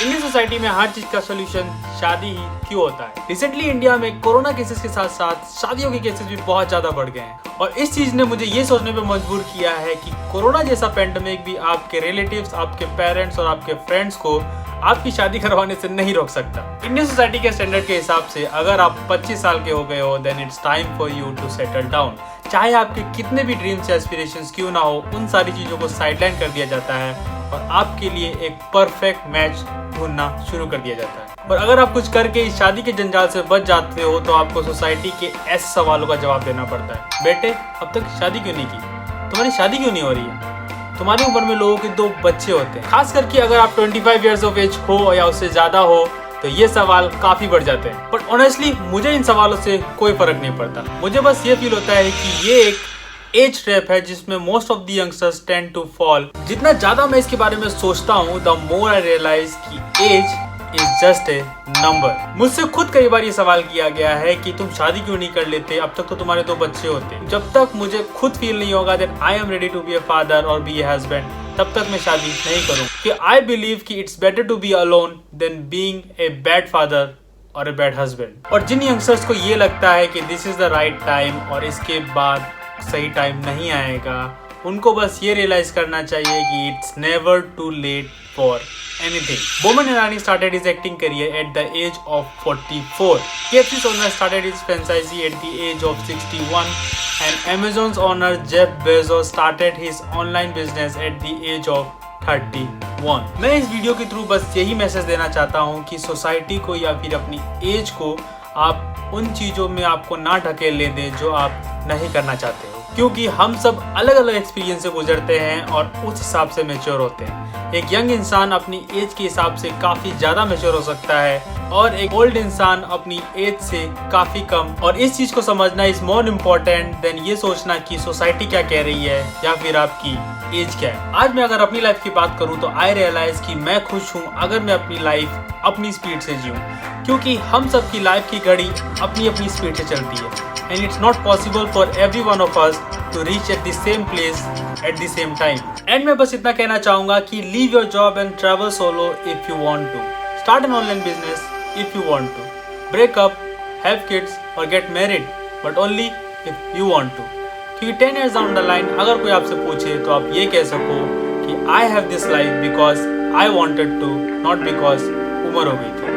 Indian society में हर चीज का सोल्यूशन शादी ही क्यों होता है। रिसेंटली इंडिया में कोरोना केसेस के साथ साथ शादियों के केसेस भी बहुत ज्यादा बढ़ गए हैं और इस चीज ने मुझे ये सोचने पे मजबूर किया है कि कोरोना जैसा पेंडेमिक भी आपके रिलेटिव्स, आपके पेरेंट्स और आपके फ्रेंड्स को आपकी शादी करवाने से नहीं रोक सकता। इंडियन सोसाइटी के स्टैंडर्ड के हिसाब से अगर आप 25 साल के हो गए हो then it's time for you to settle down. चाहे आपके कितने भी ड्रीम्स या एस्पिरेशंस क्यों ना हो, उन सारी चीजों को साइडलाइन कर दिया जाता है और आपके लिए एक परफेक्ट मैच ढूंढना शुरू कर दिया जाता है। और अगर आप कुछ करके इस शादी के जंजाल से बच जाते हो तो आपको सोसाइटी के ऐसे सवालों का जवाब देना पड़ता है। बेटे, अब तक शादी क्यों नहीं की? तुम्हारी शादी क्यों नहीं हो रही है? तुम्हारी उम्र में लोगों के 2 बच्चे होते हैं। खास करके अगर आप 25 इयर्स ऑफ एज हो या उससे ज्यादा हो तो ये सवाल काफी बढ़ जाते हैं। बट ऑनेस्टली मुझे इन सवालों से कोई फर्क नहीं पड़ता। मुझे बस ये फील होता है कि ये एक एज ट्रैप है जिसमें most of the youngsters tend to fall. जितना ज्यादा मैं इसके बारे में सोचता हूँ द मोर आई रियलाइज कि age is just a number. मुझसे खुद कई बार ये सवाल किया गया है कि तुम शादी क्यों नहीं कर लेते, अब तक तो तुम्हारे 2 बच्चे होते। जब तक मुझे खुद फील नहीं होगा that I am ready to be a father और बी ए हस्बैंड, तब तक मैं शादी नहीं करूँ। कि आई बिलीव कि it's better to be alone than being a bad father और ए बैड हस्बैंड। और जिन यंगस्टर्स को ये लगता है कि this is the right time और इसके बाद सही टाइम नहीं आएगा, उनको बस ये रियलाइज करना चाहिए कि it's never too late for anything. Boman Irani started his acting career at the age of 44. KFC's owner started his franchisee at the age of 61 and Amazon's owner Jeff Bezos started his online business at the age of 31. मैं इस video के through बस यही message देना चाहता हूँ कि society को या फिर अपनी एज को आप उन चीज़ों में आपको ना ढकेल ले दे जो आप नहीं करना चाहते हो, क्योंकि हम सब अलग अलग एक्सपीरियंस से गुजरते हैं और उस हिसाब से मैच्योर होते हैं। एक यंग इंसान अपनी एज के हिसाब से काफ़ी ज़्यादा मैच्योर हो सकता है और एक ओल्ड इंसान अपनी एज से काफ़ी कम। और इस चीज़ को समझना इज मोर इम्पोर्टेंट देन ये सोचना कि सोसाइटी क्या कह रही है या फिर आपकी एज क्या है। आज मैं अगर अपनी लाइफ की बात करूँ तो आई रियलाइज कि मैं खुश हूँ अगर मैं अपनी लाइफ अपनी स्पीड से जीऊँ, क्योंकि हम सब की लाइफ की घड़ी अपनी अपनी स्पीड से चलती है and it's not possible for every one of us to reach at the same place at the same time. And मैं बस इतना कहना चाहूँगा कि leave your job and travel solo if you want to. Start an online business if you want to. Break up, have kids or get married, but only if you want to. क्योंकि 10 years down the line अगर कोई आपसे पूछे तो आप ये कह सको कि I have this life because I wanted to, not because उम्र हो गई थी।